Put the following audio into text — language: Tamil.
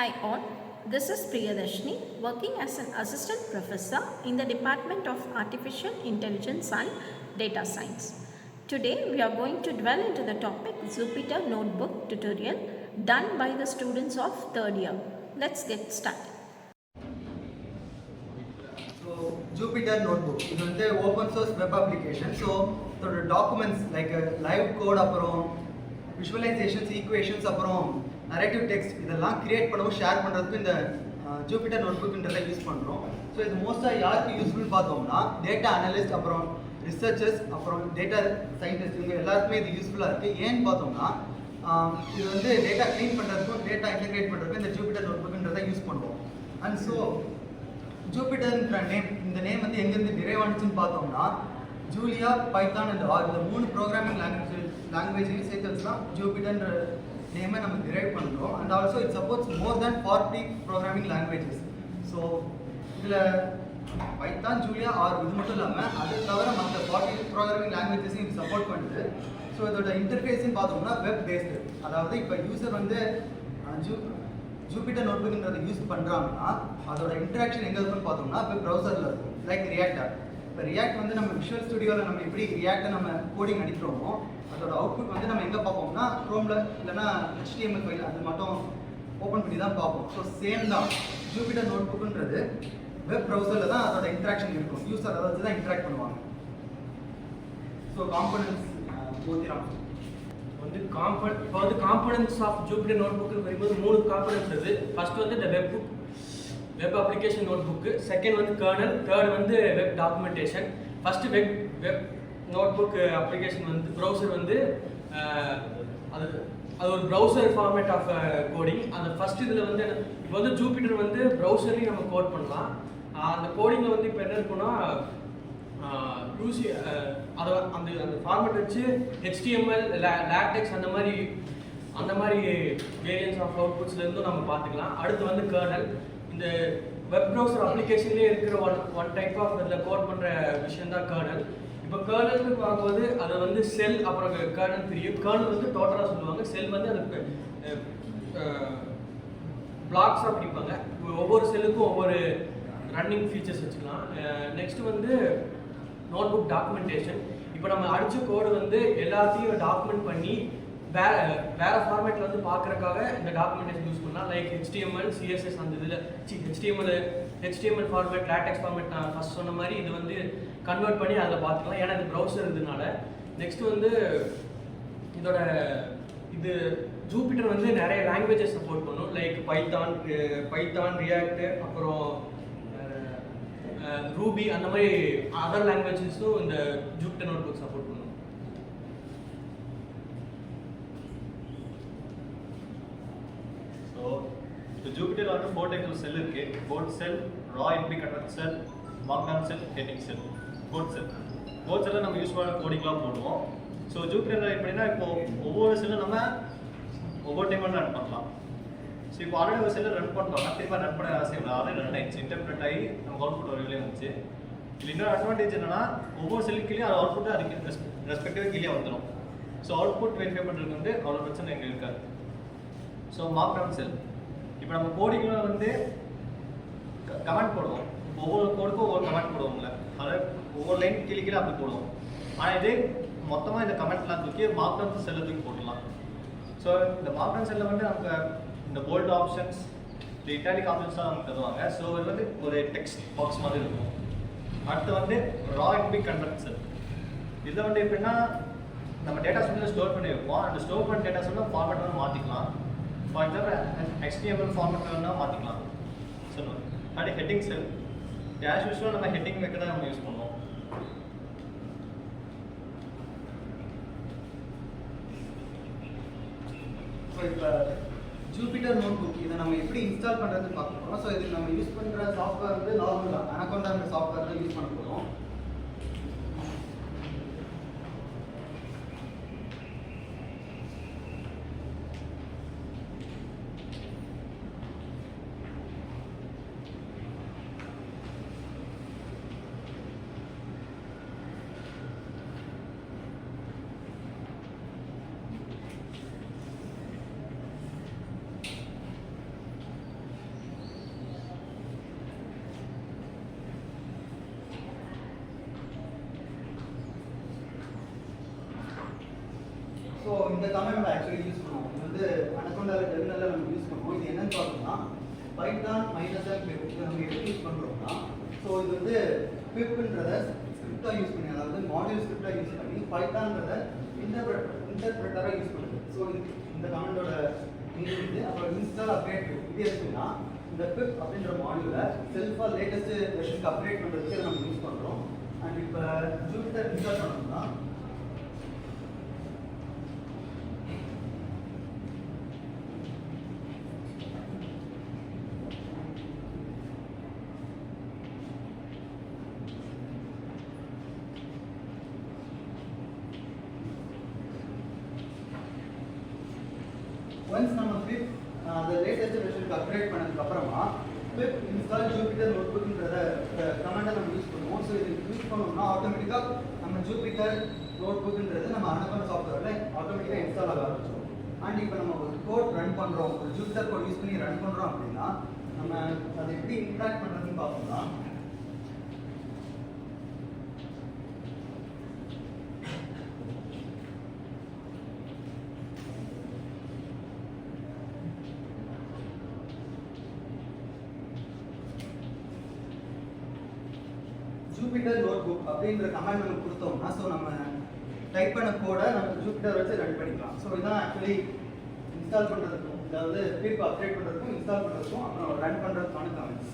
Hi all, this is Priyadarshini working as an assistant professor in the Department of Artificial Intelligence and Data Science. Today we are going to dwell into the topic Jupyter Notebook tutorial done by the students of 3rd year. Let's get started. So Jupyter Notebook இது வந்து open source web application. So the documents like live code அப்புறம் visualizations, equations அப்புறம் narrative text இதெல்லாம் கிரியேட் பண்ணவும் ஷேர் பண்ணுறதுக்கு இந்த ஜூபிட்டர் நோட்புக்ன்றதை யூஸ் பண்ணுறோம். ஸோ இது மோஸ்ட்டாக யாருக்கு யூஸ்ஃபுல் பார்த்தோம்னா டேட்டா அனலிஸ்ட் அப்புறம் ரிசர்ச்சர்ஸ் அப்புறம் டேட்டா சயின்டிஸ்ட் இவங்க எல்லாருக்குமே இது யூஸ்ஃபுல்லாக இருக்குது. ஏன்னு பார்த்தோம்னா இது வந்து டேட்டா க்ளீன் பண்ணுறதுக்கும் டேட்டா இன்டெகிரேட் பண்ணுறதுக்கும் இந்த ஜூபிட்டர் நோட்புக்ன்றதை யூஸ் பண்ணுவோம். அண்ட் ஸோ ஜூபிட்டர்ன்ற இந்த நேம் வந்து எங்கேருந்து டிரைவ் ஆனிச்சுன்னு பார்த்தோம்னா ஜூலியா, பைத்தான் அண்ட் ஆர் இந்த 3 ப்ரோக்ராமிங் லாங்குவேஜையும் சேர்த்து தான் ஜூபிட்டர்ன்ற நேமை நம்ம டிரைவ் பண்ணுறோம். And also it supports more than 40 programming languages. So இதில் பைத்தான், ஜூலியா, ஆர் இது மட்டும் இல்லாமல் அது தவிர மற்ற 40 ப்ரோக்ராமிங் லாங்குவேஜஸையும் இது சப்போர்ட் பண்ணுது. ஸோ இதோட இன்டர்ஃபேஸ்ன்னு பார்த்தோம்னா வெப் பேஸ்டு, அதாவது இப்போ யூசர் வந்து ஜூபிட்டர் நோட்புக்ன்றதை யூஸ் பண்ணுறாங்கன்னா அதோட இன்ட்ராக்ஷன் எங்கே இருக்குன்னு பார்த்தோம்னா வெப் ப்ரௌசரில் இருக்கும். Like react. இப்போ ரியாக்ட் வந்து நம்ம விஷுவல் ஸ்டுடியோவில் நம்ம எப்படி ரியாக்டை நம்ம கோடிங் அடிக்கிறோமோ அதோட அவுட்புட் வந்து நம்ம எங்கே பார்ப்போம்னா க்ரோமில் இல்லைன்னா HTML ஃபைல் அது மட்டும் ஓப்பன் பண்ணி தான் பார்ப்போம். ஸோ சேம் தான் ஜூபிட்டர் நோட்புக்குன்றது வெப் ப்ரௌசரில் தான் அதோட இன்ட்ராக்ஷன் இருக்கும். யூஸர் அதை வச்சு தான் இன்ட்ராக்ட் பண்ணுவாங்க. ஸோ காம்பனன்ட்ஸ் போத்திரம் வந்து இப்போ வந்து காம்பனன்ட்ஸ் ஆஃப் ஜூபிட்டர் நோட்புக்கு வரும்போது 3 காம்பனன்ட்ஸ் இருக்குது. ஃபர்ஸ்ட் வந்து இந்த வெப் அப்ளிகேஷன் நோட்புக்கு, செகண்ட் வந்து கர்னல், தேர்ட் வந்து web documentation. First web notebook application வந்து ப்ரௌசர் வந்து அது ஒரு ப்ரௌசர் ஃபார்மேட் ஆஃப் கோடிங். அந்த ஃபர்ஸ்ட் இதில் வந்து இப்போ வந்து ஜூபிட்டர் வந்து ப்ரௌசர்லேயும் நம்ம கோட் பண்ணலாம். அந்த கோடிங்கில் வந்து இப்போ என்ன இருக்குன்னா அதை அந்த ஃபார்மேட் வச்சு HTML, லேட்டெக்ஸ் அந்த மாதிரி வேரியன்ஸ் ஆஃப் அவுட்புட்ஸ்லேருந்தும் நம்ம பார்த்துக்கலாம். அடுத்து வந்து கர்னல், இந்த வெப் ப்ரௌசர் அப்ளிகேஷன்லேயே இருக்கிற ஒன் டைப் ஆஃப் இதில் கோட் பண்ணுற விஷயம் தான் கர்னல். இப்போ கர்னல்னு பார்க்கும்போது அதை வந்து செல் அப்புறம் கர்னல் பிரியும். கர்னல் வந்து டோட்டலாக சொல்லுவாங்க, செல் வந்து அதுக்கு பிளாக்ஸாக பிடிப்பாங்க. ஒவ்வொரு செல்லுக்கும் ஒவ்வொரு ரன்னிங் ஃபீச்சர்ஸ் வச்சுக்கலாம். நெக்ஸ்ட் வந்து நோட்புக் டாக்குமெண்டேஷன். இப்போ நம்ம அடித்த கோடு வந்து எல்லாத்தையும் டாக்குமெண்ட் பண்ணி வேற ஃபார்மேட்டில் வந்து பார்க்குறக்காக இந்த டாக்குமெண்டேஷன் யூஸ் பண்ணலாம். லைக் HTML, CSS அந்த இதில் HTML ஃபார்மேட், லேட்டெக்ஸ் ஃபார்மேட் நான் ஃபஸ்ட் சொன்ன மாதிரி இது வந்து கன்வெர்ட் பண்ணி அதில் பார்த்துக்கலாம், ஏன்னா இது ப்ரௌசர் இருந்ததுனால. நெக்ஸ்ட் வந்து இது ஜூபிட்டர் வந்து நிறைய லாங்குவேஜஸ் சப்போர்ட் பண்ணும். லைக் பைத்தான், ரியாக்ட், அப்புறம் ரூபி அந்த மாதிரி அதர் லாங்குவேஜஸும் இந்த ஜூபிட்டர் நோட்புக் சப்போர்ட் பண்ணும். இப்போ ஜூபிட்டர் வந்து 4 டைப்ஸ் ஆஃப் செல் இருக்கு. போர்ட் செல், ரா என்பி கன்வெர்ட் செல், மார்க்டவுன் செல், ஹெட்டிங் செல். போர்ட் செல்லை நம்ம யூஸ் பண்ண கோடிங்லாம் போடுவோம். ஸோ ஜூபிட்டர் எப்படின்னா இப்போ ஒவ்வொரு செல்லும் நம்ம ஒவ்வொரு டைமும் ரன் பண்ணலாம். ஸோ இப்போ ஆல்ரெடி ஒரு செல்லை ரன் பண்ணுறோம்னா திரும்ப ரன் பண்ண அவசியம் இல்லை, ஆல்ரெடி ரன் ஆயிடுச்சு, இன்டர்பிரட் ஆகி நமக்கு அவுட்புட் ஒரு வெளியே வந்துச்சு. இதில் இன்னொரு அட்வான்டேஜ் என்னன்னா ஒவ்வொரு செல்லுக்குள்ளேயும் அது அவுட்புட்டு அதுக்கு ரெஸ்பெக்டிவ் கீழே வந்துடும். ஸோ அவுட்புட் வெரிஃபை பண்ணுறதுக்கு வந்து அவ்வளோ பிரச்சனை எங்களுக்கு இருக்காது. ஸோ மார்க்டவுன் செல், இப்போ நம்ம கோடிங்கில் வந்து கமெண்ட் போடுவோம். ஒவ்வொரு கோடுக்கும் ஒவ்வொரு கமெண்ட் போடுவோம்ல, அதாவது ஒவ்வொரு லைன் கீழே அப்படி போடுவோம். ஆனால் இதே மொத்தமாக இந்த கமெண்ட்லாம் தூக்கி மார்க்டவுன் செல்லை தூக்கி போட்டுடலாம். ஸோ இந்த மார்க்டவுன் செல்லில் வந்து நமக்கு இந்த போல்ட் ஆப்ஷன்ஸ், இந்த இட்டாலிக் ஆப்ஷன்ஸ்லாம் நமக்கு தருவாங்க. ஸோ இது வந்து ஒரு டெக்ஸ்ட் பாக்ஸ் மாதிரி இருக்கும். அடுத்து வந்து ரா என்பி கன்வெர்ட் செல், இதில் வந்து எப்படின்னா நம்ம டேட்டா வந்து ஸ்டோர் பண்ணி வைப்போம். அந்த ஸ்டோர் பண்ண டேட்டா வந்து ஃபார்மேட் வந்து மாற்றிக்கலாம். ஃபார் எக்ஸாம்பிள் HTML ஃபார்மேட் வேணும்னா மாற்றிக்கலாம் சொல்லுவோம். அப்படி ஹெட்டிங் செல், ஆஸ் யூஸ்வலாக நம்ம ஹெட்டிங் வைக்க தான் நம்ம யூஸ் பண்ணுவோம். ஸோ இப்போ ஜூபிட்டர் நோட்புக் இதை நம்ம எப்படி இன்ஸ்டால் பண்ணுறதுன்னு பார்க்க போகிறோம். ஸோ இதுக்கு நம்ம யூஸ் பண்ணுற சாஃப்ட்வேர் வந்து நார்மலாக அனகோண்டான்ற சாஃப்ட்வேர் தான் யூஸ் பண்ண போகிறோம். இந்த கமெண்ட் நம்ம ஆக்சுவலி யூஸ் பண்ணுவோம். இது வந்து அனகொண்டால டெர்மினல்ல நம்ம யூஸ் பண்ணுவோம். இது என்னன்னு பார்த்தோம்னா பைத்தான் -m pip இதை நம்ம எப்படி யூஸ் பண்றோம்னா, ஸோ இது வந்து pipன்றத ஸ்கிரிப்டா யூஸ் பண்ணி, அதாவது மாடியூல் ஸ்கிரிப்டா யூஸ் பண்ணி பைத்தான்றத இன்டர்பிரட்டரா யூஸ் பண்ணுது. ஸோ இந்த கமெண்டோட மீனிங் இது. அப்புறம் இன்ஸ்டால் அப்டேட் இது எதுக்குன்னா இந்த pip அப்படின்ற மாடியூலை செல்ஃபா லேட்டஸ்ட் வெர்ஷனுக்கு அப்டேட் பண்றதுக்கு இதை நம்ம யூஸ் பண்றோம். அண்ட் இப்போ ஜூபிட்டர் இன்ஸ்டால் பண்ணோம்னா ஒன்ஸ் நம்ம pip அந்த லேட்டஸ்ட் வெர்ஷனுக்கு அப்கிரேட் பண்ணதுக்கு அப்புறமா pip install jupyter notebookன்றத கமாண்டை நம்ம யூஸ் பண்ணுவோம். ஸோ இது யூஸ் பண்ணோம்னா ஆட்டோமேட்டிக்காக நம்ம ஜூபிட்டர் நோட்புக்ன்றது நம்ம அனகொண்டா சாஃப்ட்வேர்ல ஆட்டோமேட்டிக்காக இன்ஸ்டால் ஆக ஆரம்பிச்சிடும். அண்ட் இப்போ நம்ம ஒரு கோட் ரன் பண்ணுறோம், ஒரு ஜூபிட்டர் கோட் யூஸ் பண்ணி ரன் பண்ணுறோம் அப்படின்னா நம்ம அதை எப்படி இன்ட்ராக்ட் பண்ணுறதுன்னு பார்த்தோம்னா ஜூபிட்டர் நோட்புக் அப்படின்ற கமாண்ட் நம்ம கொடுத்தோம்னா, ஸோ நம்ம டைப் பண்ண கோடை நம்ம ஜூபிட்டர் வச்சு ரன் பண்ணிக்கலாம். ஸோ இதான் ஆக்சுவலி இன்ஸ்டால் பண்ணுறதுக்கும், அதாவது pip அப்டேட் பண்ணுறதுக்கும் இன்ஸ்டால் பண்ணுறதுக்கும் அப்புறம் ரன் பண்ணுறதுக்கான கமெண்ட்ஸ்.